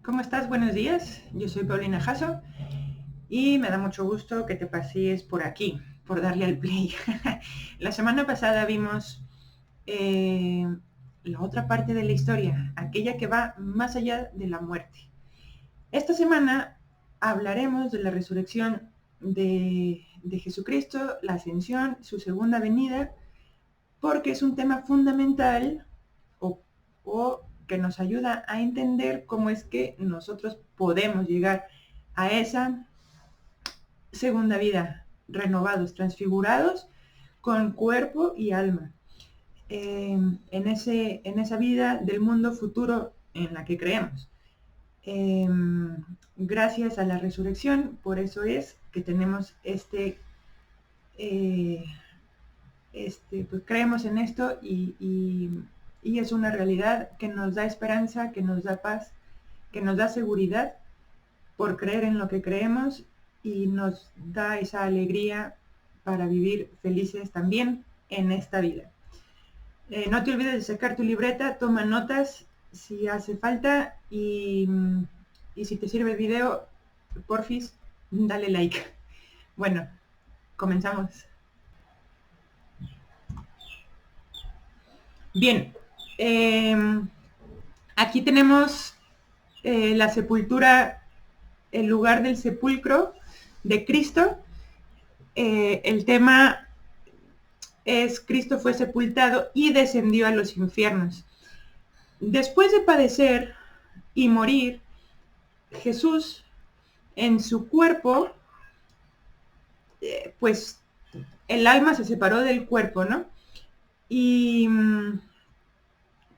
¿Cómo estás? Buenos días. Yo soy Paulina Jasso y me da mucho gusto que te pases por aquí, por darle al play. La semana pasada vimos la otra parte de la historia, aquella que va más allá de la muerte. Esta semana hablaremos de la resurrección de Jesucristo, la ascensión, su segunda venida, porque es un tema fundamental o que nos ayuda a entender cómo es que nosotros podemos llegar a esa segunda vida, renovados, transfigurados, con cuerpo y alma, en esa vida del mundo futuro en la que creemos. Gracias a la resurrección, por eso es que tenemos pues creemos en esto y es una realidad que nos da esperanza, que nos da paz, que nos da seguridad por creer en lo que creemos y nos da esa alegría para vivir felices también en esta vida. No te olvides de sacar tu libreta, toma notas si hace falta y si te sirve el video, porfis, dale like. Bueno, comenzamos. Bien, aquí tenemos la sepultura, el lugar del sepulcro de Cristo. El tema es: Cristo fue sepultado y descendió a los infiernos. Después de padecer y morir, Jesús en su cuerpo, pues el alma se separó del cuerpo, ¿no? Y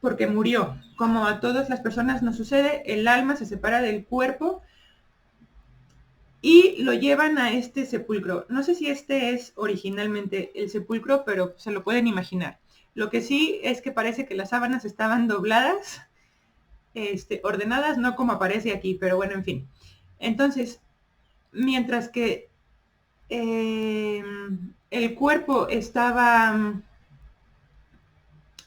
porque murió. Como a todas las personas nos sucede, el alma se separa del cuerpo y lo llevan a este sepulcro. No sé si este es originalmente el sepulcro, pero se lo pueden imaginar. Lo que sí es que parece que las sábanas estaban dobladas, ordenadas, no como aparece aquí, pero bueno, en fin. Entonces, mientras que el cuerpo estaba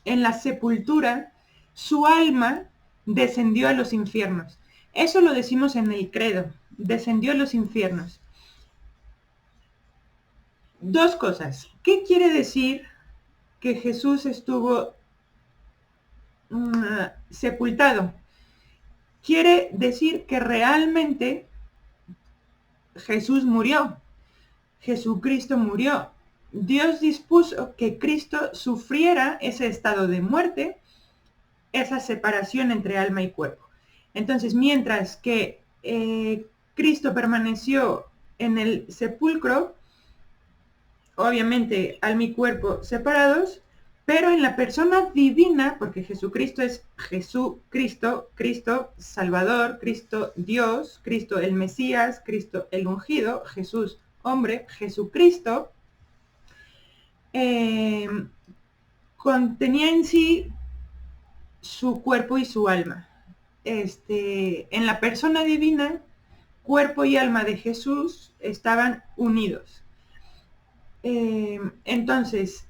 en la sepultura, su alma descendió a los infiernos. Eso lo decimos en el credo, descendió a los infiernos. Dos cosas. ¿Qué quiere decir que Jesús estuvo sepultado? Quiere decir que realmente Jesús murió. Jesucristo murió. Dios dispuso que Cristo sufriera ese estado de muerte, esa separación entre alma y cuerpo. Entonces, mientras que Cristo permaneció en el sepulcro, obviamente alma y cuerpo separados, pero en la persona divina, porque Jesucristo es Jesucristo, Cristo Salvador, Cristo Dios, Cristo el Mesías, Cristo el ungido, Jesús hombre, Jesucristo, contenía en sí su cuerpo y su alma. En la persona divina, cuerpo y alma de Jesús estaban unidos. Entonces,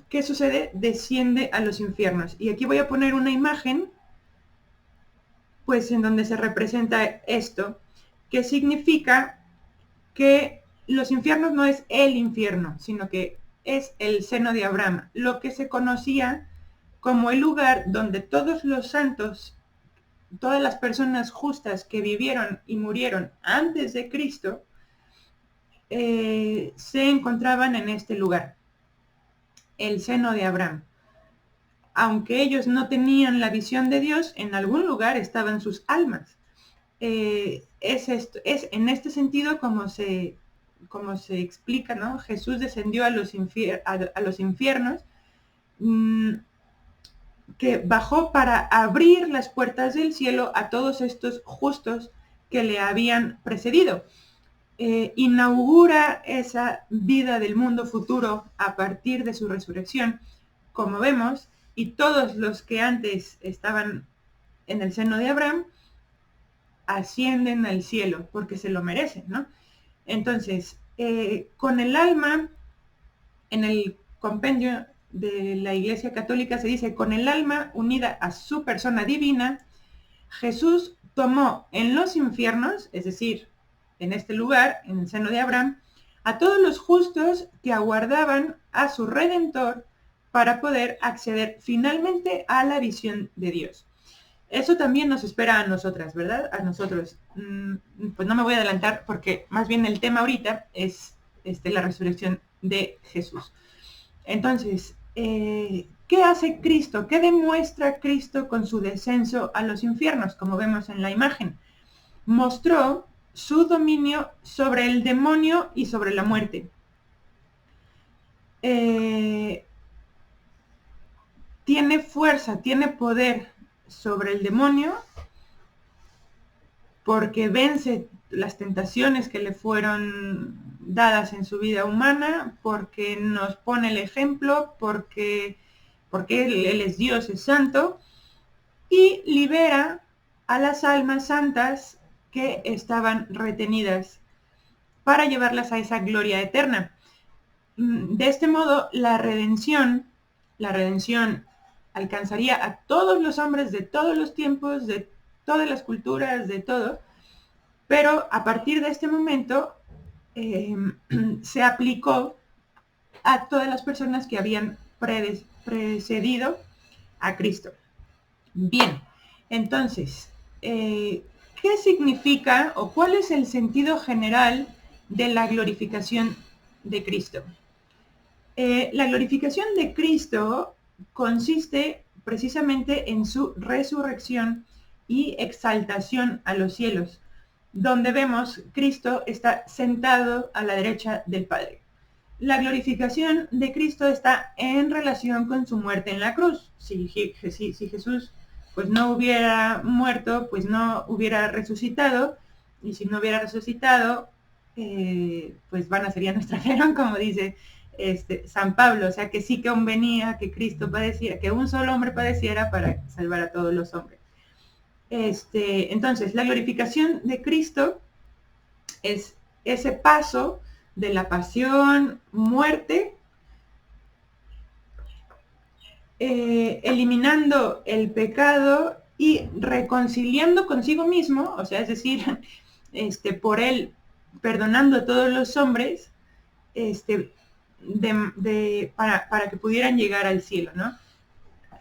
¿qué sucede? Desciende a los infiernos. Y aquí voy a poner una imagen, pues en donde se representa esto, que significa que los infiernos no es el infierno, sino que es el seno de Abraham, lo que se conocía como el lugar donde todos los santos, todas las personas justas que vivieron y murieron antes de Cristo, se encontraban en este lugar, el seno de Abraham. Aunque ellos no tenían la visión de Dios, en algún lugar estaban sus almas. Es en este sentido como se explica, ¿no? Jesús descendió a los infiernos, que bajó para abrir las puertas del cielo a todos estos justos que le habían precedido. Inaugura esa vida del mundo futuro a partir de su resurrección, como vemos, y todos los que antes estaban en el seno de Abraham ascienden al cielo porque se lo merecen, ¿no? Entonces, con el alma, en el compendio de la Iglesia Católica se dice: con el alma unida a su persona divina, Jesús tomó en los infiernos, es decir, en este lugar, en el seno de Abraham, a todos los justos que aguardaban a su Redentor para poder acceder finalmente a la visión de Dios. Eso también nos espera a nosotras, ¿verdad? A nosotros. Pues no me voy a adelantar porque más bien el tema ahorita es la resurrección de Jesús. Entonces, ¿qué hace Cristo? ¿Qué demuestra Cristo con su descenso a los infiernos? Como vemos en la imagen. Mostró su dominio sobre el demonio y sobre la muerte. Tiene fuerza, tiene poder sobre el demonio porque vence las tentaciones que le fueron dadas en su vida humana, porque nos pone el ejemplo, porque él es Dios, es santo, y libera a las almas santas que estaban retenidas para llevarlas a esa gloria eterna. De este modo, la redención alcanzaría a todos los hombres de todos los tiempos, de todas las culturas, de todo, pero a partir de este momento se aplicó a todas las personas que habían precedido a Cristo. Bien, entonces, ¿qué significa o cuál es el sentido general de la glorificación de Cristo? La glorificación de Cristo consiste precisamente en su resurrección y exaltación a los cielos, donde vemos Cristo está sentado a la derecha del Padre. La glorificación de Cristo está en relación con su muerte en la cruz. Si Jesús pues no hubiera muerto, pues no hubiera resucitado, y si no hubiera resucitado, pues vana sería nuestra fe, como dice San Pablo. O sea que sí que convenía que Cristo padeciera, que un solo hombre padeciera para salvar a todos los hombres. Entonces, la glorificación de Cristo es ese paso de la pasión, muerte, eliminando el pecado y reconciliando consigo mismo, o sea, es decir, por él perdonando a todos los hombres, para que pudieran llegar al cielo, ¿no?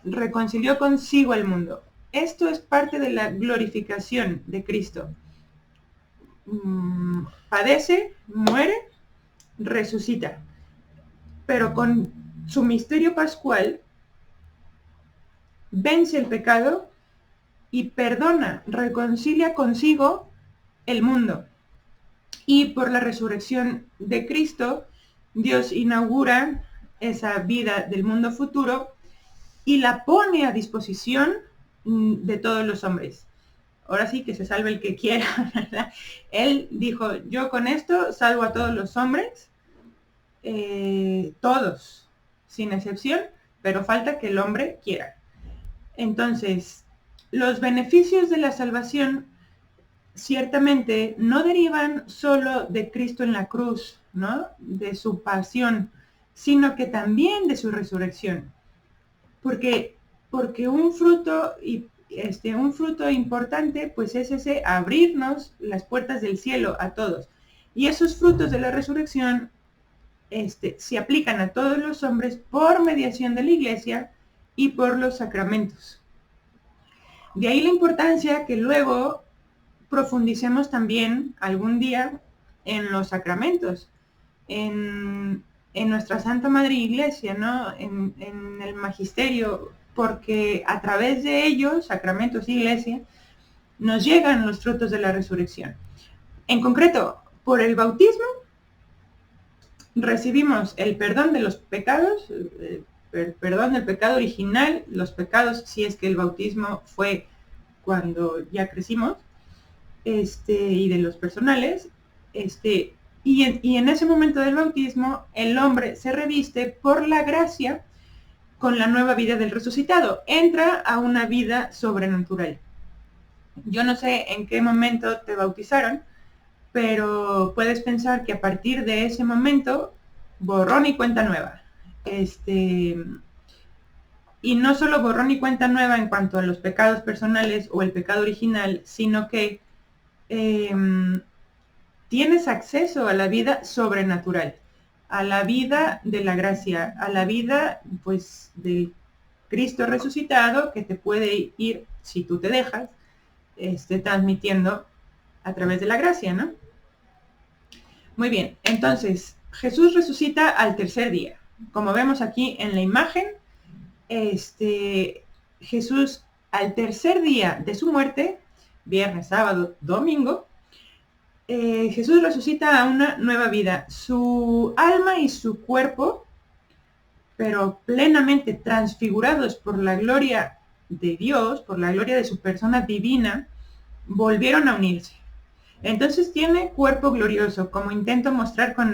Reconcilió consigo al mundo. Esto es parte de la glorificación de Cristo. Padece, muere, resucita. Pero con su misterio pascual vence el pecado y perdona, reconcilia consigo el mundo. Y por la resurrección de Cristo, Dios inaugura esa vida del mundo futuro y la pone a disposición de todos los hombres. Ahora sí que se salve el que quiera, ¿verdad? Él dijo, yo con esto salvo a todos los hombres, todos, sin excepción, pero falta que el hombre quiera. Entonces, los beneficios de la salvación ciertamente no derivan solo de Cristo en la cruz, ¿no? De su pasión, sino que también de su resurrección. Porque un fruto importante pues es ese abrirnos las puertas del cielo a todos. Y esos frutos de la resurrección se aplican a todos los hombres por mediación de la Iglesia y por los sacramentos. De ahí la importancia que luego profundicemos también algún día en los sacramentos, en nuestra Santa Madre Iglesia, ¿no? En el magisterio, porque a través de ellos, sacramentos e iglesia, nos llegan los frutos de la resurrección. En concreto, por el bautismo, recibimos el perdón de los pecados, el perdón del pecado original, los pecados, si es que el bautismo fue cuando ya crecimos, y de los personales, y en ese momento del bautismo, el hombre se reviste por la gracia con la nueva vida del resucitado. Entra a una vida sobrenatural. Yo no sé en qué momento te bautizaron, pero puedes pensar que a partir de ese momento, borrón y cuenta nueva. Y no solo borrón y cuenta nueva en cuanto a los pecados personales o el pecado original, sino que tienes acceso a la vida sobrenatural, a la vida de la gracia, a la vida pues del Cristo resucitado que te puede ir, si tú te dejas, transmitiendo a través de la gracia, ¿no? Muy bien, entonces Jesús resucita al tercer día. Como vemos aquí en la imagen, Jesús al tercer día de su muerte, viernes, sábado, domingo, Jesús resucita a una nueva vida. Su alma y su cuerpo, pero plenamente transfigurados por la gloria de Dios, por la gloria de su persona divina, volvieron a unirse. Entonces tiene cuerpo glorioso, como intento mostrar con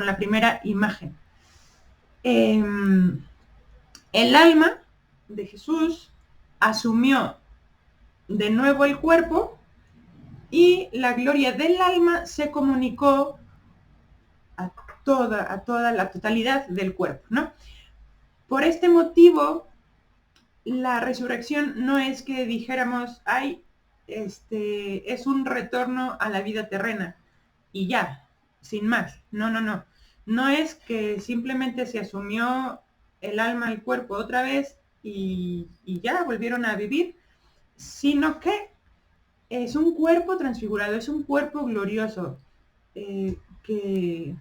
la primera imagen. El alma de Jesús asumió de nuevo el cuerpo y la gloria del alma se comunicó a toda la totalidad del cuerpo, ¿no? Por este motivo, la resurrección no es que dijéramos, ay, es un retorno a la vida terrena y ya, sin más. No, no, no. No es que simplemente se asumió el alma al cuerpo otra vez y ya volvieron a vivir, sino que es un cuerpo transfigurado, es un cuerpo glorioso, que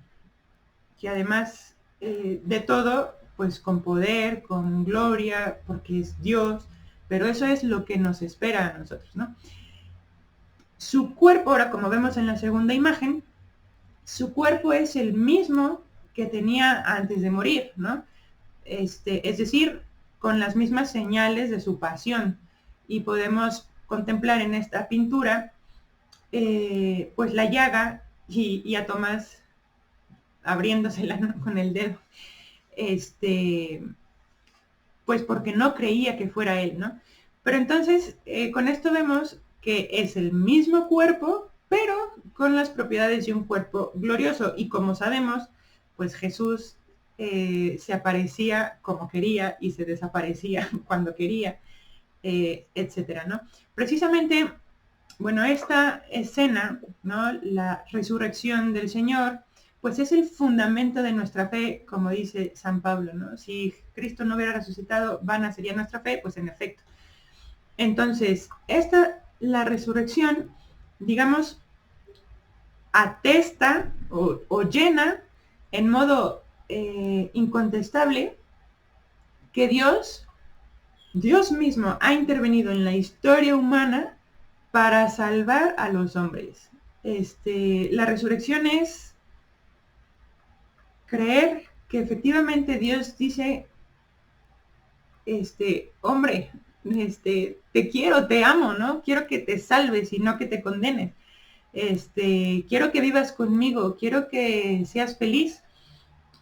además de todo, pues con poder, con gloria, porque es Dios, pero eso es lo que nos espera a nosotros, ¿no? Su cuerpo, ahora como vemos en la segunda imagen, su cuerpo es el mismo que tenía antes de morir, ¿no? Es decir, con las mismas señales de su pasión. Y podemos contemplar en esta pintura, pues la llaga y a Tomás abriéndosela, ¿no?, con el dedo, pues porque no creía que fuera él, ¿no? Pero entonces, con esto vemos que es el mismo cuerpo, pero con las propiedades de un cuerpo glorioso. Y como sabemos, pues Jesús se aparecía como quería y se desaparecía cuando quería, etcétera, ¿no? Precisamente, bueno, esta escena, ¿no?, la resurrección del Señor, pues es el fundamento de nuestra fe, como dice San Pablo, ¿no? Si Cristo no hubiera resucitado, vana sería nuestra fe, pues en efecto. Entonces, la resurrección, digamos, atesta o llena en modo incontestable que Dios mismo ha intervenido en la historia humana para salvar a los hombres. La resurrección es creer que efectivamente Dios dice, hombre, te quiero, te amo, ¿no? Quiero que te salves y no que te condenes. Quiero que vivas conmigo, quiero que seas feliz.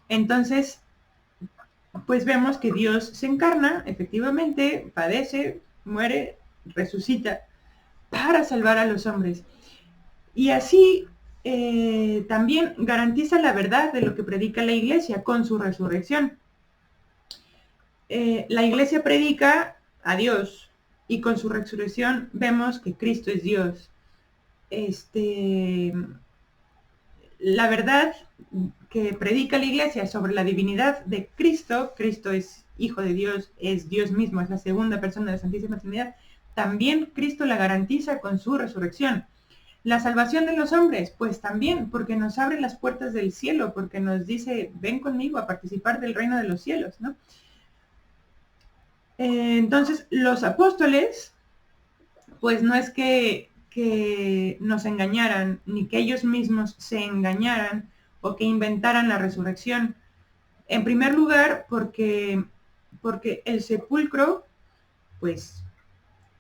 Entonces, pues vemos que Dios se encarna, efectivamente, padece, muere, resucita para salvar a los hombres. Y así también garantiza la verdad de lo que predica la Iglesia con su resurrección. La Iglesia predica a Dios y con su resurrección vemos que Cristo es Dios. La verdad que predica la Iglesia sobre la divinidad de Cristo, Cristo es Hijo de Dios, es Dios mismo, es la segunda persona de la Santísima Trinidad, también Cristo la garantiza con su resurrección. La salvación de los hombres, pues también, porque nos abre las puertas del cielo, porque nos dice, ven conmigo a participar del reino de los cielos, ¿no? Entonces, los apóstoles, pues no es que nos engañaran, ni que ellos mismos se engañaran o que inventaran la resurrección. En primer lugar, porque el sepulcro, pues,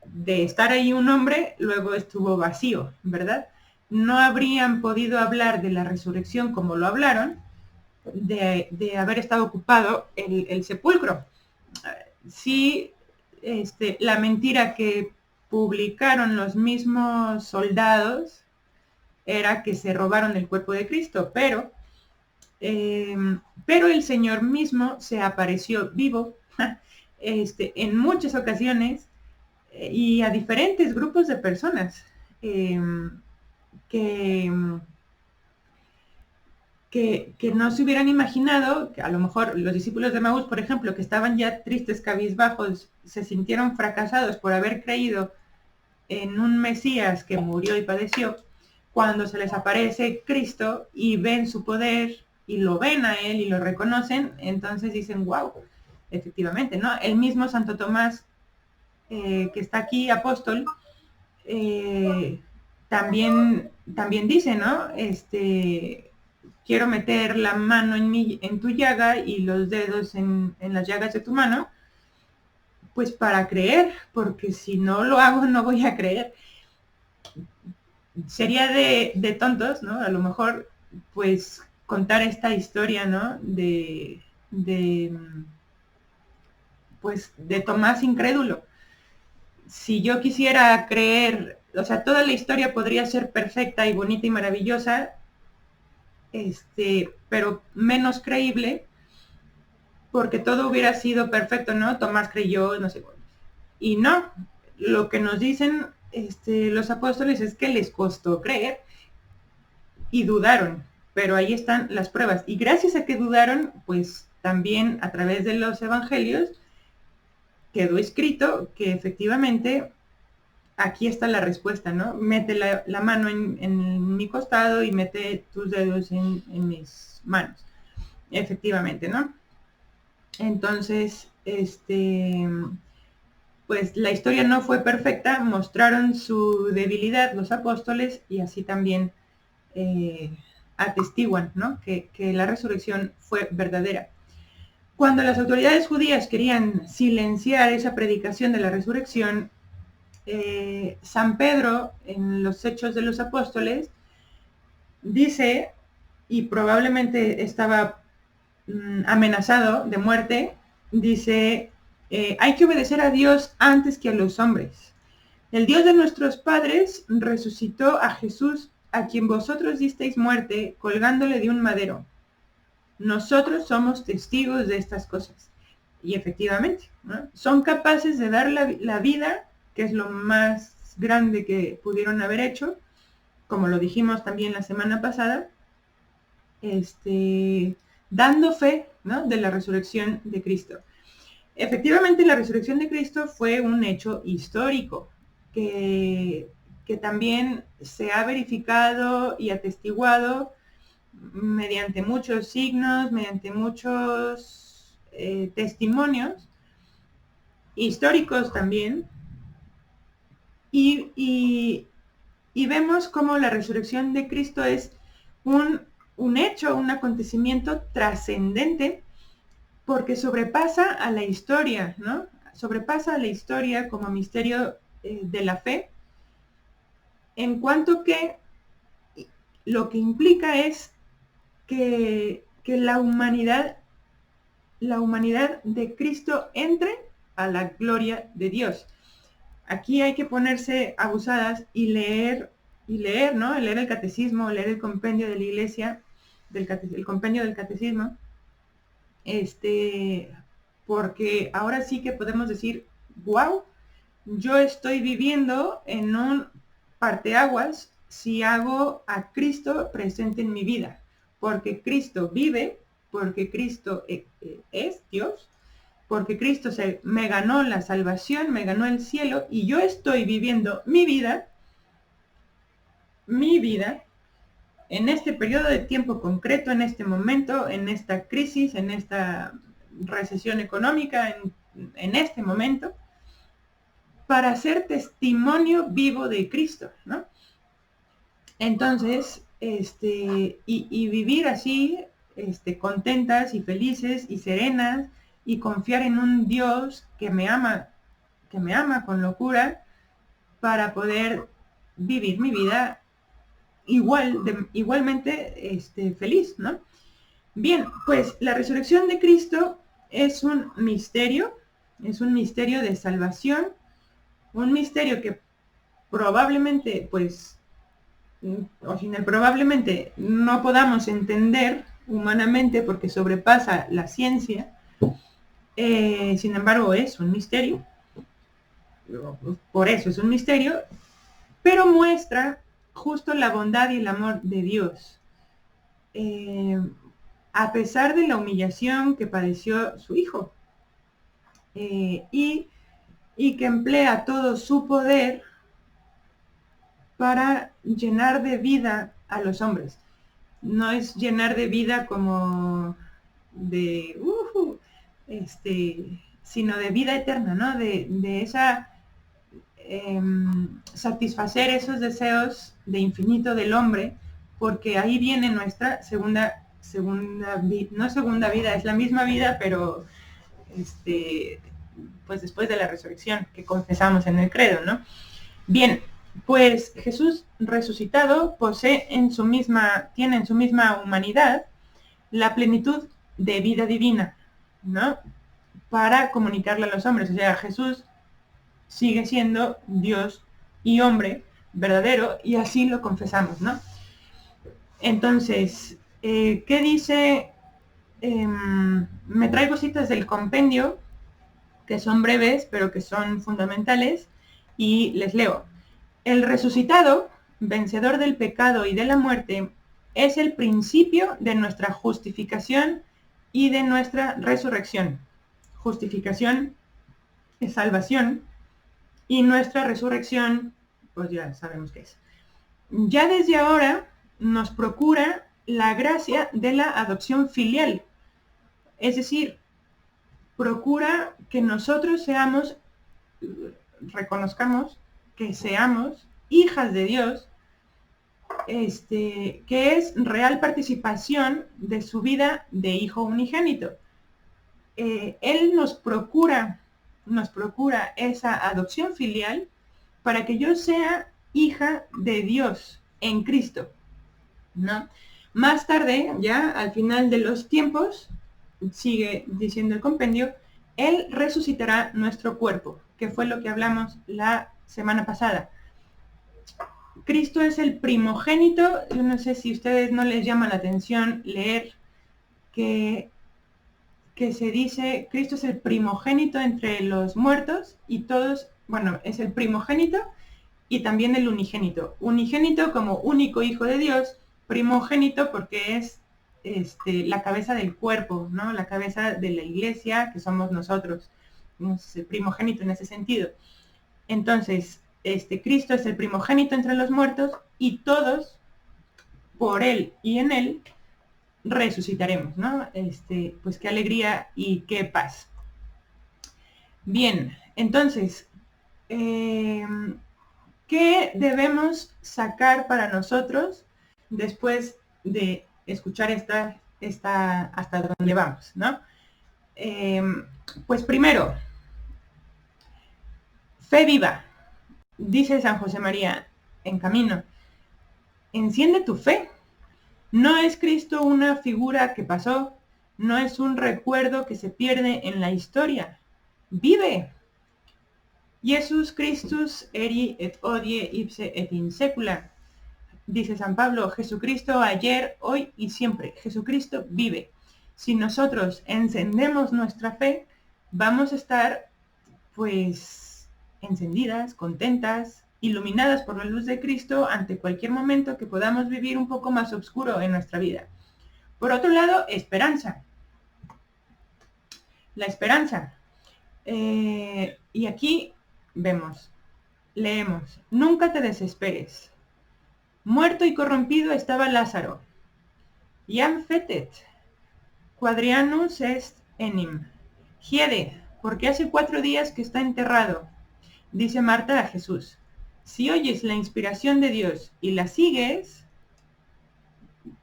de estar ahí un hombre, luego estuvo vacío, ¿verdad? No habrían podido hablar de la resurrección como lo hablaron, de haber estado ocupado el sepulcro. Sí, la mentira que publicaron los mismos soldados era que se robaron el cuerpo de Cristo, pero el Señor mismo se apareció vivo en muchas ocasiones y a diferentes grupos de personas que no se hubieran imaginado, que a lo mejor los discípulos de Maús, por ejemplo, que estaban ya tristes, cabizbajos, se sintieron fracasados por haber creído en un Mesías que murió y padeció, cuando se les aparece Cristo y ven su poder y lo ven a él y lo reconocen, entonces dicen, wow, efectivamente, ¿no? El mismo Santo Tomás, que está aquí, apóstol, también dice, ¿no? Quiero meter la mano en tu llaga y los dedos en las llagas de tu mano, pues para creer, porque si no lo hago no voy a creer. Sería de tontos, ¿no? A lo mejor, pues, contar esta historia, ¿no? Pues, de Tomás incrédulo. Si yo quisiera creer, o sea, toda la historia podría ser perfecta y bonita y maravillosa, pero menos creíble, porque todo hubiera sido perfecto, ¿no? Tomás creyó, no sé cuánto. Y no, lo que nos dicen los apóstoles es que les costó creer y dudaron, pero ahí están las pruebas. Y gracias a que dudaron, pues también a través de los evangelios quedó escrito que efectivamente aquí está la respuesta, ¿no? Mete la mano en mi costado y mete tus dedos en mis manos. Efectivamente, ¿no? Entonces, pues la historia no fue perfecta, mostraron su debilidad los apóstoles y así también atestiguan, ¿no? que la resurrección fue verdadera. Cuando las autoridades judías querían silenciar esa predicación de la resurrección, San Pedro, en los Hechos de los Apóstoles, dice, y probablemente estaba amenazado de muerte, dice, hay que obedecer a Dios antes que a los hombres. El Dios de nuestros padres resucitó a Jesús, a quien vosotros disteis muerte, colgándole de un madero. Nosotros somos testigos de estas cosas. Y efectivamente, ¿no? Son capaces de dar la vida, que es lo más grande que pudieron haber hecho, como lo dijimos también la semana pasada, dando fe, ¿no? De la resurrección de Cristo. Efectivamente, la resurrección de Cristo fue un hecho histórico que también se ha verificado y atestiguado mediante muchos signos, mediante muchos testimonios históricos también, y vemos cómo la resurrección de Cristo es un hecho, un acontecimiento trascendente, porque sobrepasa a la historia, ¿no? Sobrepasa a la historia como misterio de la fe, en cuanto que lo que implica es que la humanidad de Cristo entre a la gloria de Dios. Aquí hay que ponerse abusadas y leer, ¿no? Leer el catecismo, leer el compendio de la iglesia, el compendio del catecismo, porque ahora sí que podemos decir, wow, yo estoy viviendo en un parteaguas si hago a Cristo presente en mi vida, porque Cristo vive, porque Cristo es Dios, porque Cristo me ganó la salvación, me ganó el cielo, y yo estoy viviendo mi vida, en este periodo de tiempo concreto, en este momento, en esta crisis, en esta recesión económica, en este momento, para ser testimonio vivo de Cristo, ¿no? Entonces, y vivir así, contentas y felices y serenas, y confiar en un Dios que me ama con locura, para poder vivir mi vida igualmente feliz, ¿no? Bien, pues la resurrección de Cristo es un misterio de salvación, un misterio que probablemente, pues, o sin el probablemente, no podamos entender humanamente porque sobrepasa la ciencia, Sin embargo, es un misterio. Por eso es un misterio, pero muestra justo la bondad y el amor de Dios. A pesar de la humillación que padeció su hijo, y que emplea todo su poder para llenar de vida a los hombres. No es llenar de vida como de, sino de vida eterna, ¿no? De esa, satisfacer esos deseos de infinito del hombre, porque ahí viene nuestra no segunda vida, es la misma vida, pero pues después de la resurrección que confesamos en el credo, ¿no? Bien, pues Jesús resucitado tiene en su misma humanidad la plenitud de vida divina, ¿no? Para comunicarle a los hombres. O sea, Jesús sigue siendo Dios y hombre verdadero, y así lo confesamos, ¿no? Entonces, ¿qué dice? Me traigo citas del compendio, que son breves, pero que son fundamentales, y les leo. El resucitado, vencedor del pecado y de la muerte, es el principio de nuestra justificación y de nuestra resurrección. Justificación es salvación, y nuestra resurrección, pues ya sabemos qué es. Ya desde ahora nos procura la gracia de la adopción filial, es decir, procura que nosotros reconozcamos que seamos hijas de Dios, que es real participación de su vida de hijo unigénito. Él nos procura esa adopción filial para que yo sea hija de Dios en Cristo, ¿no? Más tarde, ya al final de los tiempos, sigue diciendo el compendio, Él resucitará nuestro cuerpo, que fue lo que hablamos la semana pasada. Cristo es el primogénito. Yo no sé si a ustedes no les llama la atención leer que se dice, Cristo es el primogénito entre los muertos, y todos, bueno, es el primogénito y también el unigénito. Unigénito como único hijo de Dios, primogénito porque es la cabeza del cuerpo, ¿no? La cabeza de la iglesia, que somos nosotros. Es el primogénito en ese sentido. Entonces, Cristo es el primogénito entre los muertos, y todos, por Él y en Él, resucitaremos, ¿no? Pues qué alegría y qué paz. Bien, entonces, ¿qué debemos sacar para nosotros después de escuchar esta hasta dónde vamos, ¿no? Pues primero, fe viva. Dice San José María en Camino, enciende tu fe. No es Cristo una figura que pasó, no es un recuerdo que se pierde en la historia. Vive. Jesus Christus eri et hodie ipse et in secula. Dice San Pablo, Jesucristo ayer, hoy y siempre. Jesucristo vive. Si nosotros encendemos nuestra fe, vamos a estar, pues, encendidas, contentas, iluminadas por la luz de Cristo ante cualquier momento que podamos vivir un poco más oscuro en nuestra vida. Por otro lado, esperanza. La esperanza. Y aquí leemos, nunca te desesperes. Muerto y corrompido estaba Lázaro. Iam fetet, quadrianus est enim. Hiede, porque hace 4 días que está enterrado. Dice Marta a Jesús, si oyes la inspiración de Dios y la sigues,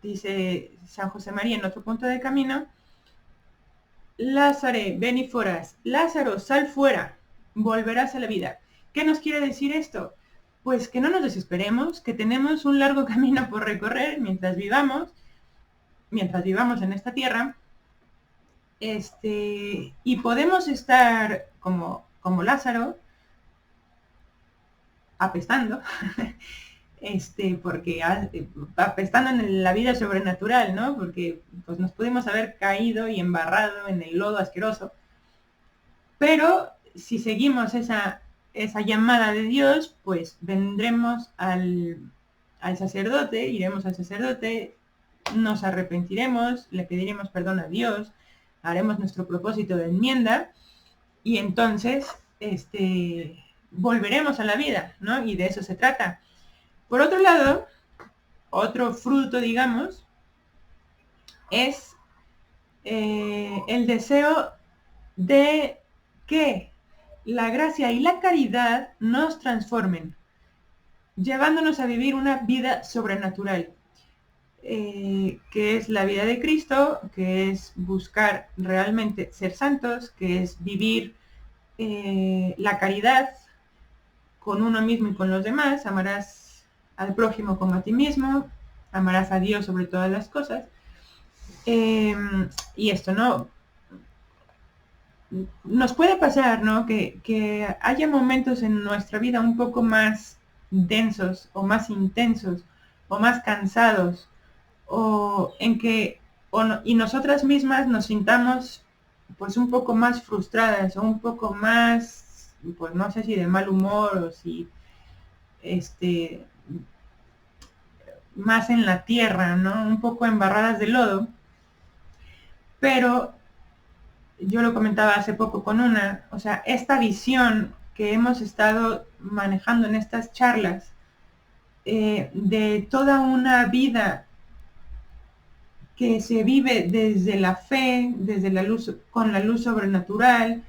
dice San José María en otro punto de Camino, Lázaro, veni foras, Lázaro, sal fuera, volverás a la vida. ¿Qué nos quiere decir esto? Pues que no nos desesperemos, que tenemos un largo camino por recorrer mientras vivamos en esta tierra, y podemos estar como Lázaro, apestando, porque apestando en la vida sobrenatural, ¿no? Porque pues nos pudimos haber caído y embarrado en el lodo asqueroso, Pero si seguimos esa llamada de Dios, pues vendremos al sacerdote, iremos al sacerdote, nos arrepentiremos, le pediremos perdón a Dios, haremos nuestro propósito de enmienda y entonces volveremos a la vida, ¿no? Y de eso se trata. Por otro lado, otro fruto, digamos, es el deseo de que la gracia y la caridad nos transformen, llevándonos a vivir una vida sobrenatural, que es la vida de Cristo, que es buscar realmente ser santos, que es vivir la caridad con uno mismo y con los demás. Amarás al prójimo como a ti mismo, amarás a Dios sobre todas las cosas. Y esto, ¿no? Nos puede pasar, ¿no? Que haya momentos en nuestra vida un poco más densos o más intensos o más cansados o en que y nosotras mismas nos sintamos pues un poco más frustradas o un poco más, pues no sé si de mal humor o si más en la tierra, ¿no? Un poco embarradas de lodo. Pero yo lo comentaba hace poco con una, o sea, esta visión que hemos estado manejando en estas charlas, de toda una vida que se vive desde la fe, desde la luz, con la luz sobrenatural,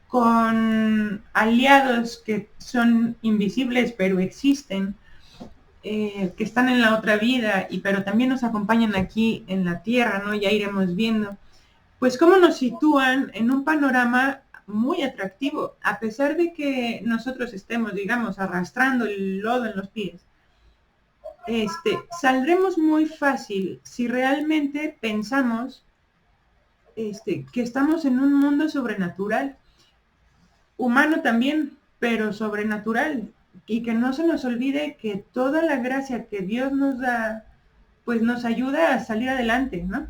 con aliados que son invisibles pero existen, que están en la otra vida, pero también nos acompañan aquí en la tierra, ¿no? Ya iremos viendo. Pues cómo nos sitúan en un panorama muy atractivo, a pesar de que nosotros estemos, digamos, arrastrando el lodo en los pies. Saldremos muy fácil si realmente pensamos que estamos en un mundo sobrenatural, humano también, pero sobrenatural, y que no se nos olvide que toda la gracia que Dios nos da, pues nos ayuda a salir adelante, ¿no?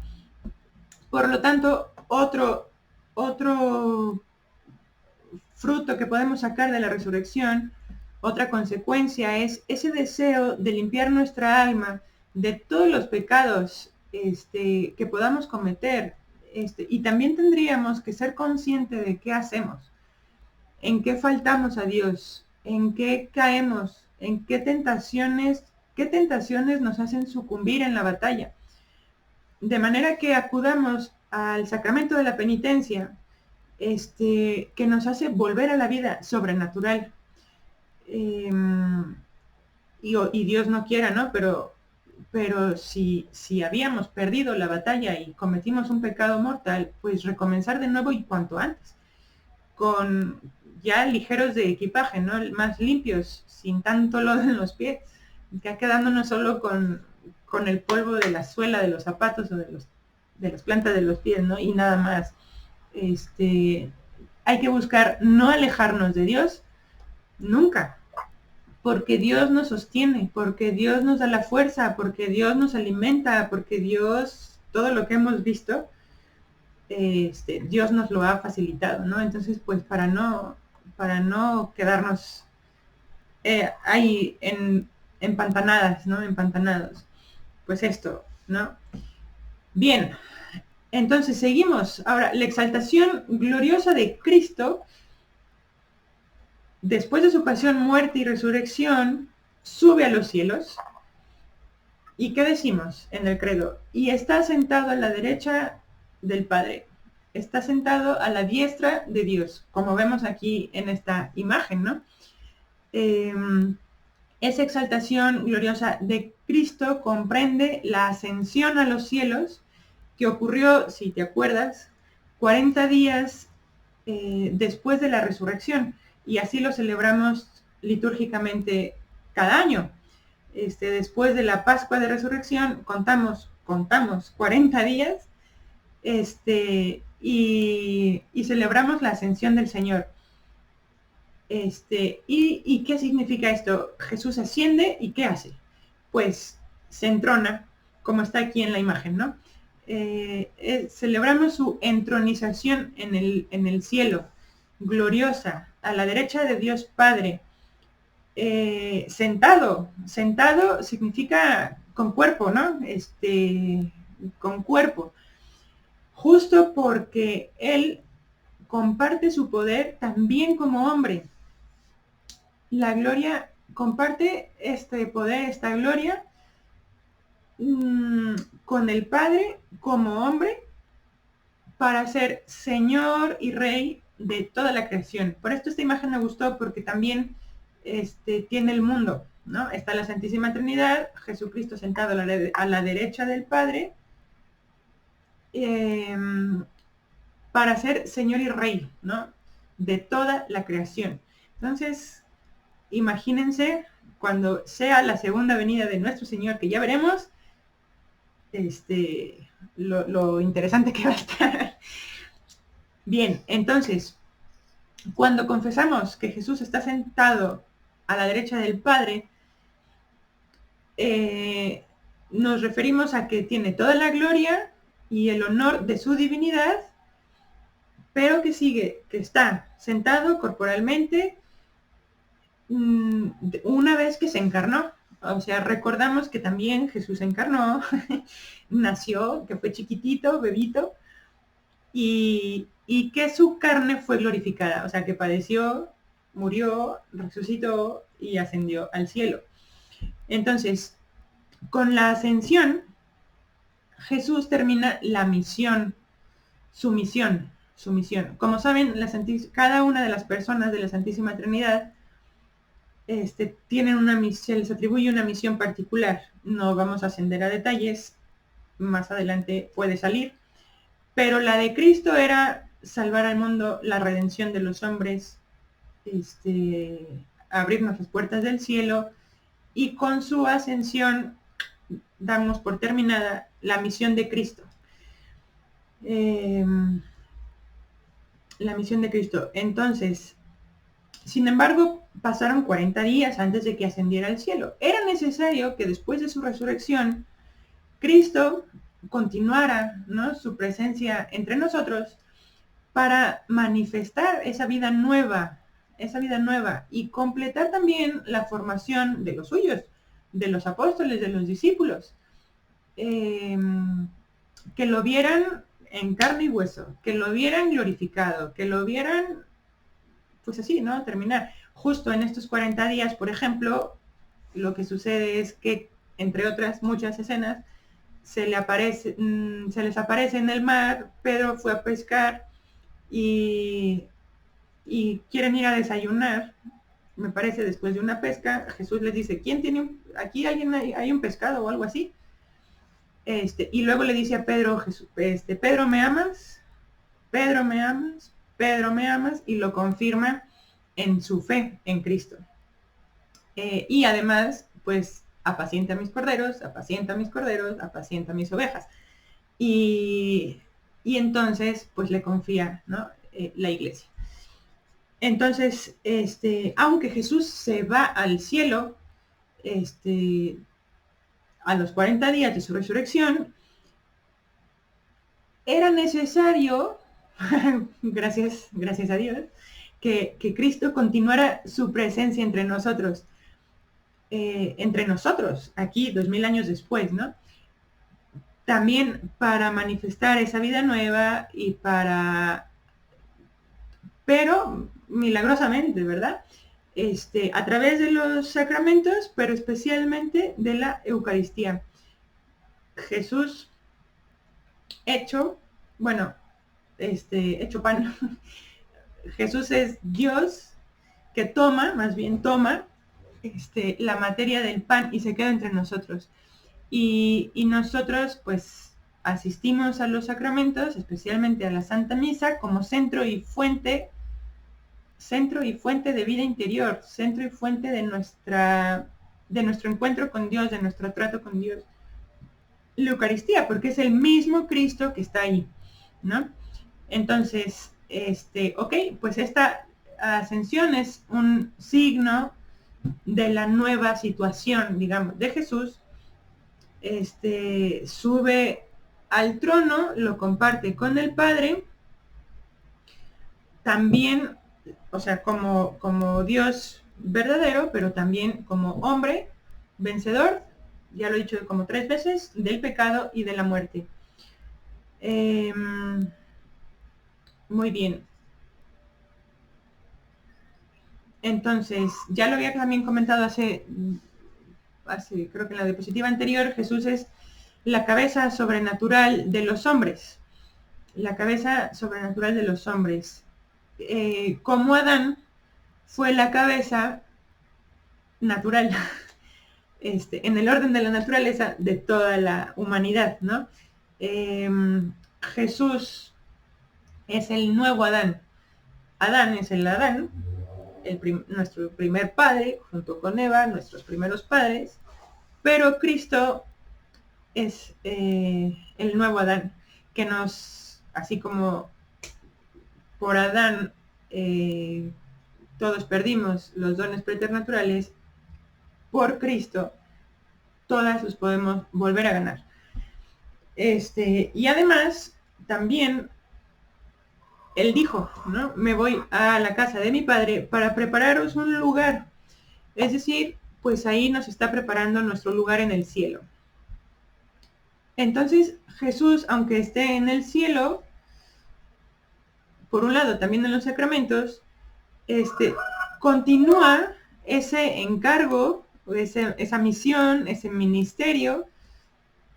Por lo tanto, otro fruto que podemos sacar de la resurrección, otra consecuencia es ese deseo de limpiar nuestra alma de todos los pecados que podamos cometer. Y también tendríamos que ser conscientes de qué hacemos, en qué faltamos a Dios, en qué caemos, en qué tentaciones nos hacen sucumbir en la batalla. De manera que acudamos al sacramento de la penitencia, que nos hace volver a la vida sobrenatural. Y Dios no quiera, ¿no? Pero si habíamos perdido la batalla y cometimos un pecado mortal, pues recomenzar de nuevo y cuanto antes, con ya ligeros de equipaje, ¿no? Más limpios, sin tanto lodo en los pies, ya quedándonos solo con el polvo de la suela de los zapatos o de las plantas de los pies, ¿no? Y nada más. Hay que buscar no alejarnos de Dios nunca, porque Dios nos sostiene, porque Dios nos da la fuerza, porque Dios nos alimenta, porque Dios, todo lo que hemos visto, Dios nos lo ha facilitado, ¿no? Entonces, pues para no quedarnos ahí empantanadas, ¿no? Empantanados. Pues esto, ¿no? Bien, entonces seguimos. Ahora, la exaltación gloriosa de Cristo, después de su pasión, muerte y resurrección, sube a los cielos. ¿Y qué decimos en el credo? Y está sentado a la derecha del Padre. Está sentado a la diestra de Dios, como vemos aquí en esta imagen, ¿no? Esa exaltación gloriosa de Cristo comprende la ascensión a los cielos, que ocurrió, si te acuerdas, 40 días después de la resurrección, y así lo celebramos litúrgicamente cada año. Después de la Pascua de Resurrección, contamos 40 días, y celebramos la ascensión del Señor. ¿Y qué significa esto? Jesús asciende y ¿qué hace? Pues se entrona, como está aquí en la imagen, ¿no? Celebramos su entronización en el cielo. gloriosa, a la derecha de Dios Padre, sentado. Sentado significa con cuerpo, ¿no? Con cuerpo. Justo porque Él comparte su poder también como hombre. La gloria comparte este poder, esta gloria, con el Padre como hombre, para ser Señor y Rey de toda la creación. Por esto esta imagen me gustó, porque también tiene el mundo, ¿no? Está la Santísima Trinidad, Jesucristo sentado a la derecha del Padre, para ser Señor y Rey, ¿no? De toda la creación. Entonces, imagínense cuando sea la segunda venida de nuestro Señor, que ya veremos lo interesante que va a estar. Bien, entonces, cuando confesamos que Jesús está sentado a la derecha del Padre, nos referimos a que tiene toda la gloria y el honor de su divinidad, pero que está sentado corporalmente una vez que se encarnó. O sea, recordamos que también Jesús encarnó, nació, que fue chiquitito, bebito, y que su carne fue glorificada, o sea, que padeció, murió, resucitó y ascendió al cielo. Entonces, con la ascensión, Jesús termina la misión, su misión, su misión. Como saben, cada una de las personas de la Santísima Trinidad tienen una misión, se les atribuye una misión particular. No vamos a ascender a detalles, más adelante puede salir, pero la de Cristo era salvar al mundo, la redención de los hombres, abrirnos las puertas del cielo, y con su ascensión damos por terminada la misión de Cristo. La misión de Cristo. Entonces, sin embargo, pasaron 40 días antes de que ascendiera al cielo. Era necesario que después de su resurrección, Cristo continuara, ¿no?, su presencia entre nosotros para manifestar esa vida nueva y completar también la formación de los suyos, de los apóstoles, de los discípulos, que lo vieran en carne y hueso, que lo vieran glorificado, que lo vieran, pues así, ¿no?, terminar. Justo en estos 40 días, por ejemplo, lo que sucede es que, entre otras muchas escenas, se les aparece en el mar. Pedro fue a pescar y quieren ir a desayunar, me parece, después de una pesca. Jesús les dice, ¿quién tiene aquí alguien, hay un pescado o algo así? Y luego le dice a Pedro, Pedro, ¿me amas? Pedro, ¿me amas? Pedro, ¿me amas? Y lo confirma en su fe en Cristo. Y además, pues, apacienta mis corderos, apacienta mis corderos, apacienta mis ovejas. Y entonces, pues, le confía, ¿no?, la iglesia. Entonces, aunque Jesús se va al cielo, a los 40 días de su resurrección, era necesario, gracias a Dios, que Cristo continuara su presencia entre nosotros, aquí 2000 años después, ¿no? También para manifestar esa vida nueva pero milagrosamente, ¿verdad? A través de los sacramentos, pero especialmente de la Eucaristía. Jesús hecho pan. Jesús es Dios que toma la materia del pan y se queda entre nosotros. Y nosotros, pues, asistimos a los sacramentos, especialmente a la Santa Misa, como centro y fuente de vida interior, centro y fuente de nuestro encuentro con Dios, de nuestro trato con Dios. La Eucaristía, porque es el mismo Cristo que está ahí, ¿no? Entonces, pues esta ascensión es un signo de la nueva situación, digamos, de Jesús. Sube al trono, lo comparte con el Padre. También o sea, como Dios verdadero, pero también como hombre vencedor, ya lo he dicho como 3 veces, del pecado y de la muerte. Muy bien. Entonces, ya lo había también comentado hace, creo que en la diapositiva anterior, Jesús es la cabeza sobrenatural de los hombres. La cabeza sobrenatural de los hombres. Como Adán fue la cabeza natural, en el orden de la naturaleza de toda la humanidad, ¿no? Jesús es el nuevo Adán. Adán es el Adán, nuestro primer padre, junto con Eva, nuestros primeros padres, pero Cristo es el nuevo Adán, que nos, así como por Adán todos perdimos los dones preternaturales, por Cristo todas los podemos volver a ganar. Y además, también él dijo, ¿no? Me voy a la casa de mi padre para prepararos un lugar. Es decir, pues ahí nos está preparando nuestro lugar en el cielo. Entonces, Jesús, aunque esté en el cielo, por un lado, también en los sacramentos, continúa ese encargo, esa misión, ese ministerio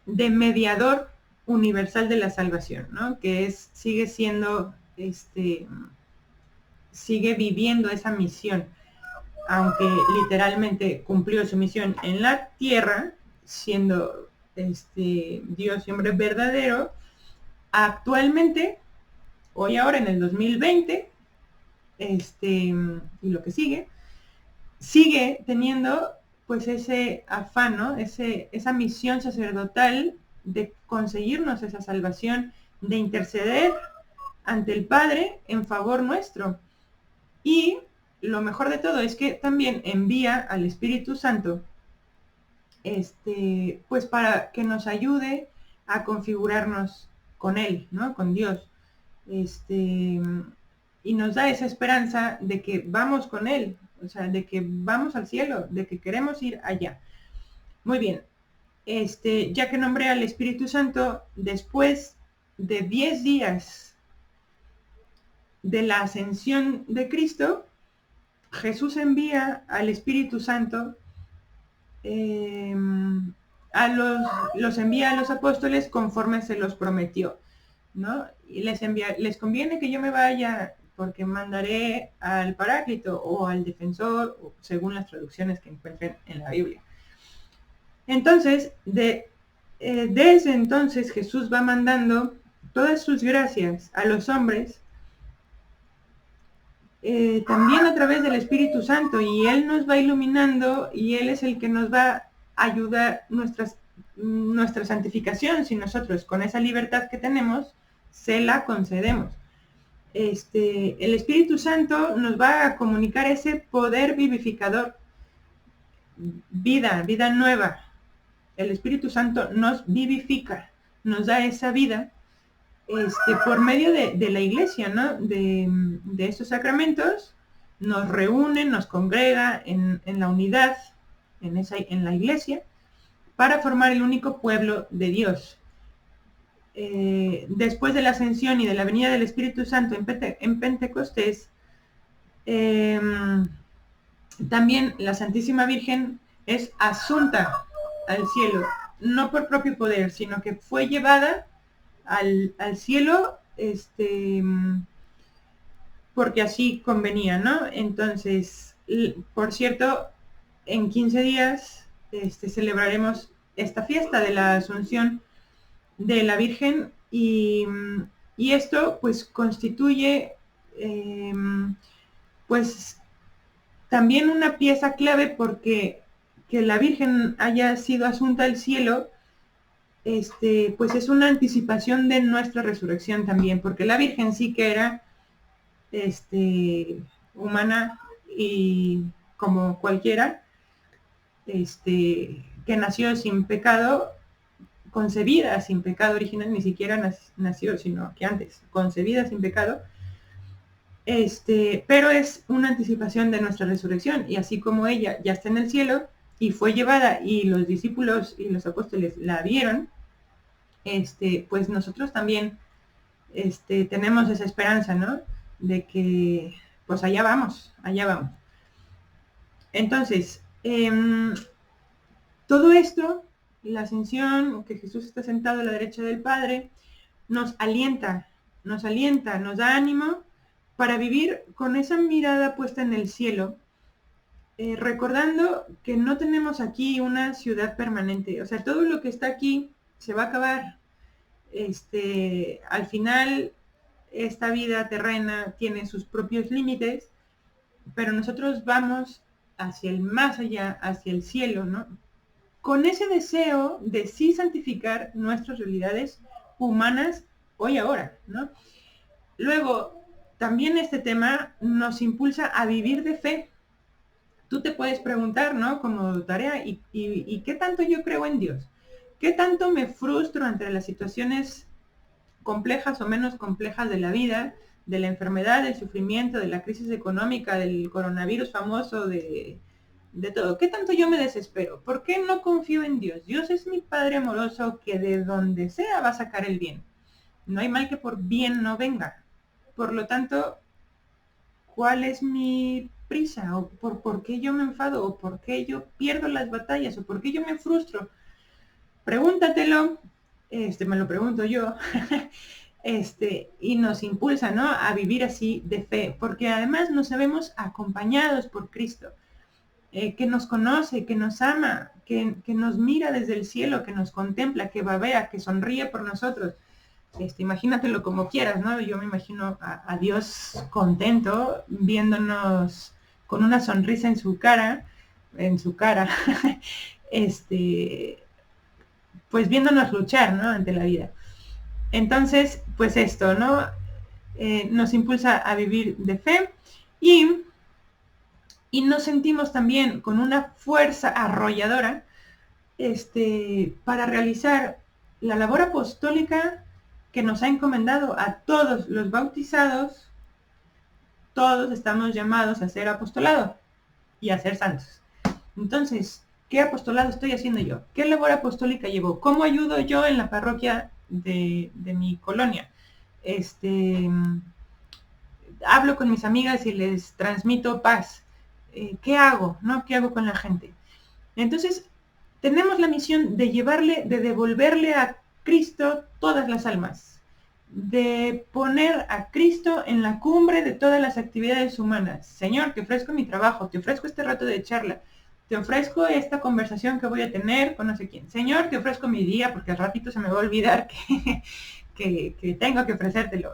de mediador universal de la salvación, ¿no? Que sigue siendo, sigue viviendo esa misión, aunque literalmente cumplió su misión en la tierra, siendo Dios y hombre verdadero. Actualmente, hoy ahora en el 2020, y lo que sigue teniendo pues ese afán, ¿no? Esa misión sacerdotal de conseguirnos esa salvación, de interceder ante el Padre en favor nuestro. Y lo mejor de todo es que también envía al Espíritu Santo, pues para que nos ayude a configurarnos con Él, ¿no? Con Dios. Y nos da esa esperanza de que vamos con Él, o sea, de que vamos al cielo, de que queremos ir allá. Muy bien, ya que nombré al Espíritu Santo, después de 10 días de la ascensión de Cristo, Jesús envía al Espíritu Santo, los envía a los apóstoles conforme se los prometió, ¿no? Y les conviene que yo me vaya porque mandaré al Paráclito o al Defensor, según las traducciones que encuentren en la Biblia. Entonces, desde entonces Jesús va mandando todas sus gracias a los hombres, también a través del Espíritu Santo, y Él nos va iluminando y Él es el que nos va a ayudar nuestra santificación, si nosotros con esa libertad que tenemos se la concedemos. El Espíritu Santo nos va a comunicar ese poder vivificador, vida nueva. El Espíritu Santo nos vivifica, nos da esa vida por medio de la iglesia, ¿no? De estos sacramentos, nos reúnen, nos congrega en la unidad, en la iglesia, para formar el único pueblo de Dios. Después de la ascensión y de la venida del Espíritu Santo en Pentecostés, también la Santísima Virgen es asunta al cielo, no por propio poder, sino que fue llevada al cielo, porque así convenía, ¿no? Entonces, por cierto, en 15 días celebraremos esta fiesta de la Asunción de la Virgen, y esto pues constituye pues también una pieza clave, porque que la Virgen haya sido asunta al cielo, pues es una anticipación de nuestra resurrección también, porque la Virgen sí que era humana y como cualquiera, que nació sin pecado, concebida sin pecado original, ni siquiera nació, sino que antes, concebida sin pecado, Pero es una anticipación de nuestra resurrección, y así como ella ya está en el cielo y fue llevada y los discípulos y los apóstoles la vieron, pues nosotros también tenemos esa esperanza, ¿no? De que pues allá vamos, allá vamos. Entonces, todo esto, la ascensión, que Jesús está sentado a la derecha del Padre, nos alienta, nos da ánimo para vivir con esa mirada puesta en el cielo, recordando que no tenemos aquí una ciudad permanente. O sea, todo lo que está aquí se va a acabar. Al final, esta vida terrena tiene sus propios límites, pero nosotros vamos hacia el más allá, hacia el cielo, ¿no? Con ese deseo de sí santificar nuestras realidades humanas hoy ahora, ¿no? Luego, también este tema nos impulsa a vivir de fe. Tú te puedes preguntar, ¿no? Como tarea, ¿y qué tanto yo creo en Dios? ¿Qué tanto me frustro entre las situaciones complejas o menos complejas de la vida, de la enfermedad, del sufrimiento, de la crisis económica, del coronavirus famoso, de todo? ¿Qué tanto yo me desespero? ¿Por qué no confío en Dios? Dios es mi Padre amoroso que de donde sea va a sacar el bien. No hay mal que por bien no venga. Por lo tanto, ¿cuál es mi prisa? ¿O por qué yo me enfado? ¿O por qué yo pierdo las batallas? ¿O por qué yo me frustro? Pregúntatelo. Me lo pregunto yo. Y nos impulsa, ¿no? A vivir así de fe, porque además nos sabemos acompañados por Cristo, que nos conoce, que nos ama, que nos mira desde el cielo, que nos contempla, que babea, que sonríe por nosotros. Imagínatelo como quieras, ¿no? Yo me imagino a Dios contento, viéndonos con una sonrisa en su cara, pues viéndonos luchar, ¿no? Ante la vida. Entonces, pues esto, ¿no? Nos impulsa a vivir de fe y nos sentimos también con una fuerza arrolladora para realizar la labor apostólica que nos ha encomendado a todos los bautizados. Todos estamos llamados a ser apostolado y a ser santos. Entonces, ¿qué apostolado estoy haciendo yo? ¿Qué labor apostólica llevo? ¿Cómo ayudo yo en la parroquia de mi colonia? Hablo con mis amigas y les transmito paz. ¿Qué hago? ¿No? ¿Qué hago con la gente? Entonces, tenemos la misión de devolverle a Cristo todas las almas, de poner a Cristo en la cumbre de todas las actividades humanas. Señor, te ofrezco mi trabajo, te ofrezco este rato de charla, te ofrezco esta conversación que voy a tener con no sé quién. Señor, te ofrezco mi día, porque al ratito se me va a olvidar que tengo que ofrecértelo.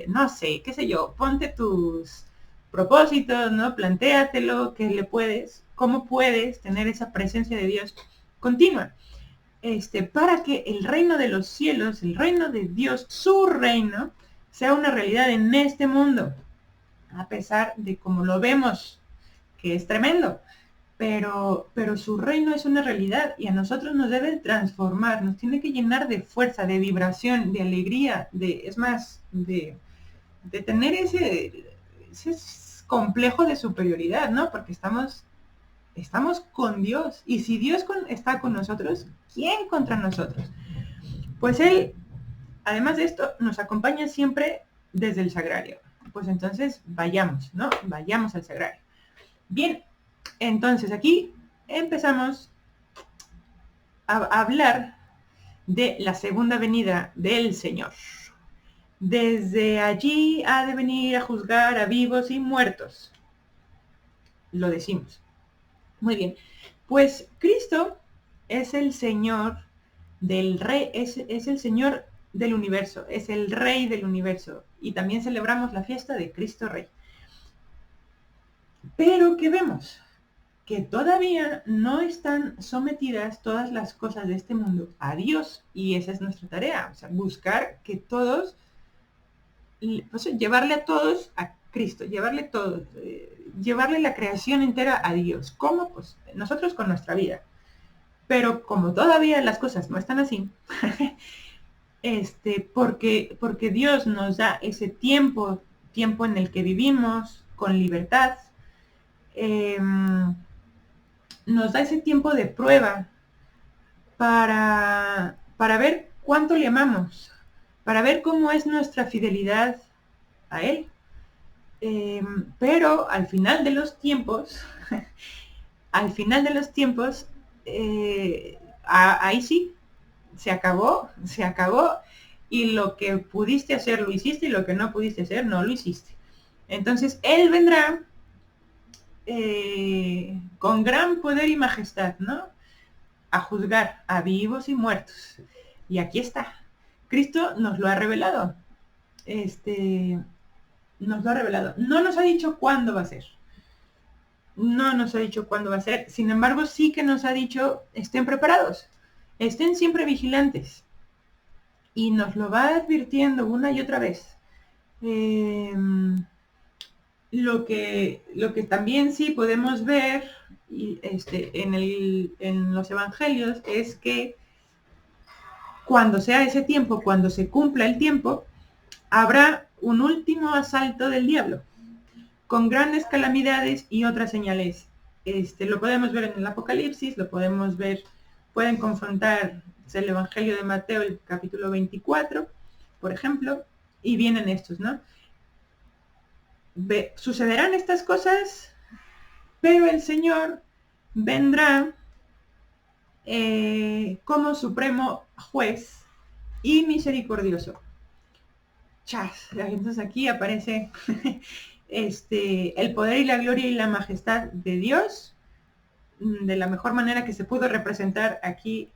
No sé, qué sé yo, ponte tus propósitos, ¿no? Plantéatelo, cómo puedes tener esa presencia de Dios continua, para que el reino de los cielos, el reino de Dios, su reino, sea una realidad en este mundo, a pesar de como lo vemos, que es tremendo, pero su reino es una realidad y a nosotros nos debe transformar, nos tiene que llenar de fuerza, de vibración, de alegría, de tener ese complejo de superioridad, ¿no? Porque estamos con Dios. Y si Dios está con nosotros, ¿quién contra nosotros? Pues Él, además de esto, nos acompaña siempre desde el sagrario. Pues entonces vayamos, ¿no? Vayamos al sagrario. Bien, entonces aquí empezamos a hablar de la segunda venida del Señor. Desde allí ha de venir a juzgar a vivos y muertos. Lo decimos. Muy bien. Pues Cristo es el Señor del Rey, es el Señor del universo, es el Rey del universo. Y también celebramos la fiesta de Cristo Rey. Pero ¿qué vemos? Que todavía no están sometidas todas las cosas de este mundo a Dios. Y esa es nuestra tarea, o sea, buscar que todos, pues, llevarle a todos a Cristo, llevarle todo, llevarle la creación entera a Dios. ¿Cómo? Pues nosotros con nuestra vida. Pero como todavía las cosas no están así, porque Dios nos da ese tiempo tiempo en el que vivimos con libertad, nos da ese tiempo de prueba para ver cuánto le amamos, para ver cómo es nuestra fidelidad a Él. Pero al final de los tiempos, al final de los tiempos, ahí sí, se acabó, y lo que pudiste hacer lo hiciste y lo que no pudiste hacer no lo hiciste. Entonces Él vendrá con gran poder y majestad, ¿no? A juzgar a vivos y muertos. Y aquí está. Cristo nos lo ha revelado. Nos lo ha revelado. No nos ha dicho cuándo va a ser. No nos ha dicho cuándo va a ser. Sin embargo, sí que nos ha dicho, estén preparados. Estén siempre vigilantes. Y nos lo va advirtiendo una y otra vez. Lo que también sí podemos ver en los evangelios es que cuando sea ese tiempo, cuando se cumpla el tiempo, habrá un último asalto del diablo, con grandes calamidades y otras señales. Lo podemos ver en el Apocalipsis, lo podemos ver, pueden confrontar el Evangelio de Mateo, el capítulo 24, por ejemplo, y vienen estos, ¿no? Sucederán estas cosas, pero el Señor vendrá como supremo juez y misericordioso. Chas, entonces aquí aparece el poder y la gloria y la majestad de Dios de la mejor manera que se pudo representar aquí,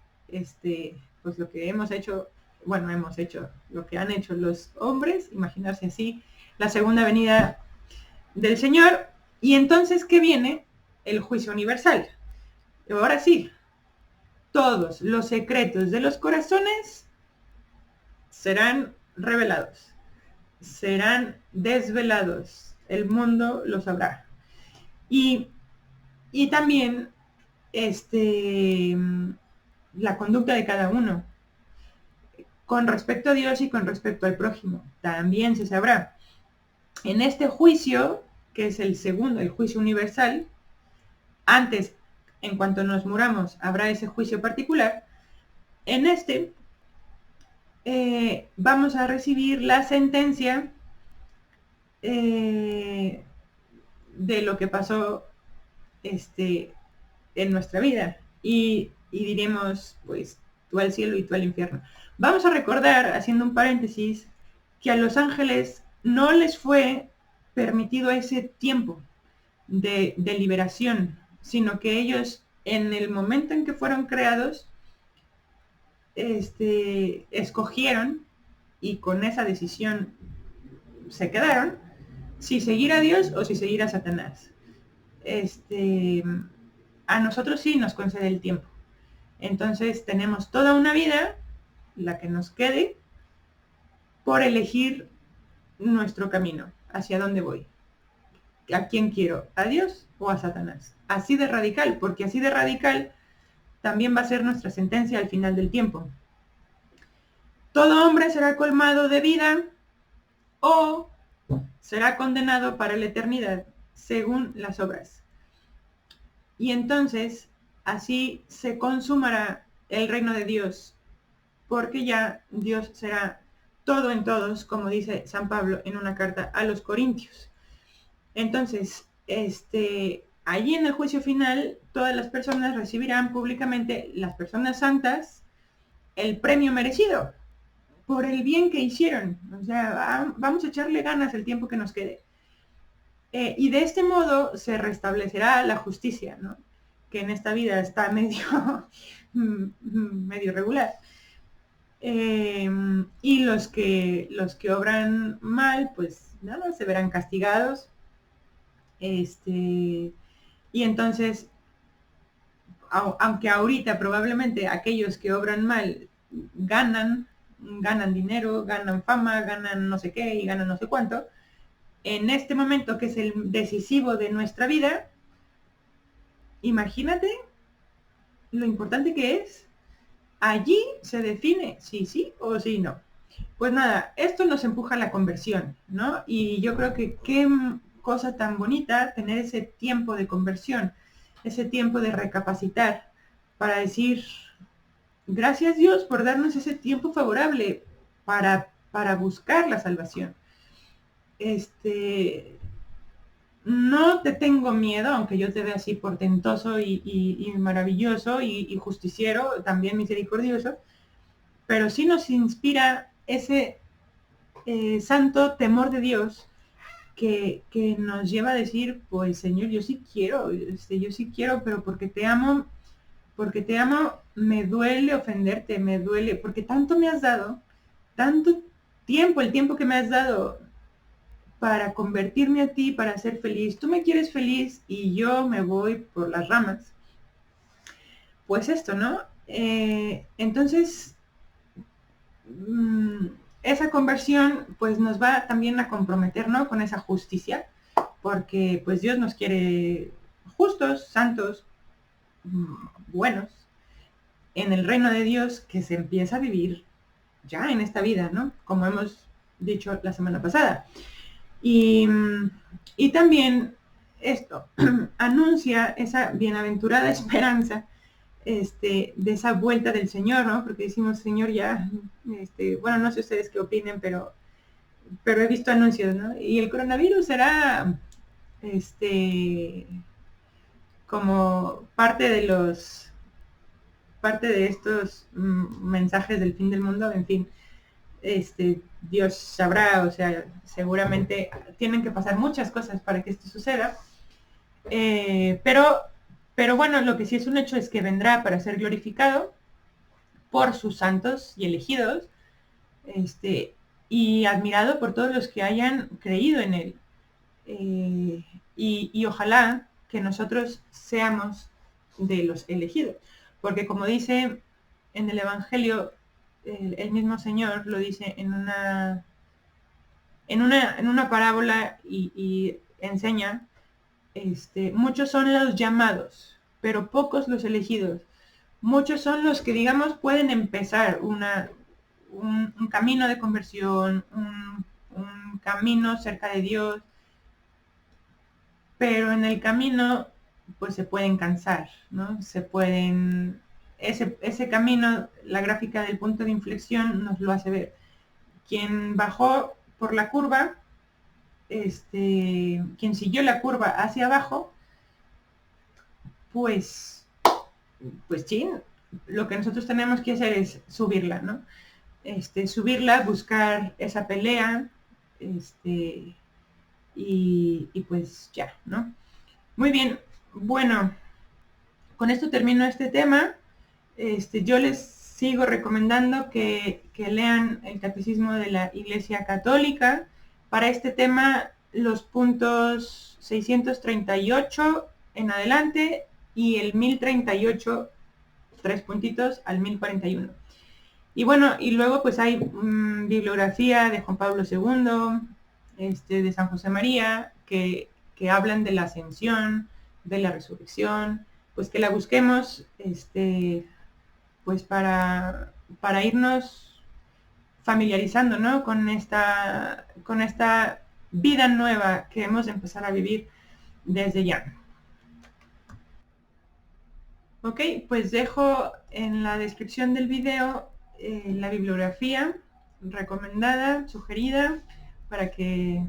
pues lo que hemos hecho, lo que han hecho los hombres, imaginarse así la segunda venida del Señor. Y entonces, ¿qué viene? El juicio universal. Ahora sí, todos los secretos de los corazones serán revelados, serán desvelados, el mundo lo sabrá. Y también la conducta de cada uno con respecto a Dios y con respecto al prójimo también se sabrá. En este juicio, que es el segundo, el juicio universal, antes, en cuanto nos muramos, habrá ese juicio particular. En vamos a recibir la sentencia de lo que pasó en nuestra vida. Y diremos, pues, tú al cielo y tú al infierno. Vamos a recordar, haciendo un paréntesis, que a los ángeles no les fue permitido ese tiempo de liberación, sino que ellos, en el momento en que fueron creados, escogieron, y con esa decisión se quedaron, si seguir a Dios o si seguir a Satanás. A nosotros sí nos concede el tiempo. Entonces tenemos toda una vida, la que nos quede, por elegir nuestro camino, hacia dónde voy, a quién quiero, a Dios o a Satanás. Así de radical, porque así de radical también va a ser nuestra sentencia al final del tiempo. Todo hombre será colmado de vida o será condenado para la eternidad según las obras. Y entonces así se consumará el reino de Dios, porque ya Dios será todo en todos, como dice San Pablo en una carta a los Corintios. Entonces, allí en el juicio final, todas las personas recibirán públicamente, las personas santas, el premio merecido por el bien que hicieron. O sea, vamos a echarle ganas el tiempo que nos quede. Y de este modo se restablecerá la justicia, ¿no? Que en esta vida está medio regular. Y los que obran mal, pues nada, se verán castigados. Y entonces, aunque ahorita probablemente aquellos que obran mal ganan dinero, ganan fama, ganan no sé qué y ganan no sé cuánto, en este momento que es el decisivo de nuestra vida, imagínate lo importante que es. Allí se define si sí o si no. Pues nada, esto nos empuja a la conversión, ¿no? Y yo creo que qué cosa tan bonita tener ese tiempo de conversión, ese tiempo de recapacitar para decir, gracias Dios por darnos ese tiempo favorable para buscar la salvación. No te tengo miedo, aunque yo te vea así portentoso y maravilloso y justiciero, también misericordioso, pero sí nos inspira ese santo temor de Dios que nos lleva a decir, pues Señor, yo sí quiero, pero porque te amo, me duele ofenderte, me duele, porque tanto me has dado, tanto tiempo, el tiempo que me has dado para convertirme a ti, para ser feliz. Tú me quieres feliz y yo me voy por las ramas. Pues esto, ¿no? Entonces, mmm, esa conversión pues nos va también a comprometer, ¿no? Con esa justicia, porque pues Dios nos quiere justos, santos, buenos, en el reino de Dios que se empieza a vivir ya en esta vida, ¿no? Como hemos dicho la semana pasada. Y, y también esto anuncia esa bienaventurada esperanza de esa vuelta del Señor, ¿no? Porque decimos, Señor, ya, bueno, no sé ustedes qué opinen, pero he visto anuncios, ¿no? Y el coronavirus será, como parte de estos mensajes del fin del mundo, en fin, Dios sabrá, o sea, seguramente tienen que pasar muchas cosas para que esto suceda, pero bueno, lo que sí es un hecho es que vendrá para ser glorificado por sus santos y elegidos, y admirado por todos los que hayan creído en él. Y ojalá que nosotros seamos de los elegidos, porque como dice en el Evangelio, el mismo Señor lo dice en una parábola y enseña, muchos son los llamados, pero pocos los elegidos. Muchos son los que, digamos, pueden empezar un camino de conversión, un camino cerca de Dios, pero en el camino pues se pueden cansar, ¿no? Ese camino, la gráfica del punto de inflexión nos lo hace ver. Quien bajó por la curva, quien siguió la curva hacia abajo, pues sí, lo que nosotros tenemos que hacer es subirla, ¿no? Subirla, buscar esa pelea, y pues ya, ¿no? Muy bien, bueno, con esto termino este tema. Yo les sigo recomendando que lean el Catecismo de la Iglesia Católica. Para este tema, los puntos 638 en adelante y el 1038, 3 puntitos al 1041. Y bueno, y luego pues hay bibliografía de Juan Pablo II, de San José María, que hablan de la ascensión, de la resurrección, pues que la busquemos, pues para irnos familiarizando, ¿no? Con esta vida nueva que hemos de empezar a vivir desde ya. Ok, pues dejo en la descripción del video la bibliografía recomendada, sugerida, para que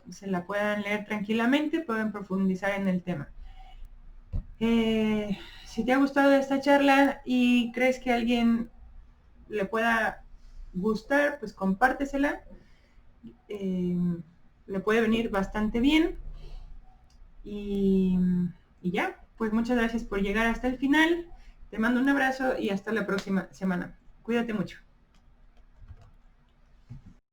se la puedan leer tranquilamente, pueden profundizar en el tema. Si te ha gustado esta charla y crees que a alguien le pueda gustar, pues compártesela. Le puede venir bastante bien. Y ya, pues muchas gracias por llegar hasta el final. Te mando un abrazo y hasta la próxima semana. Cuídate mucho.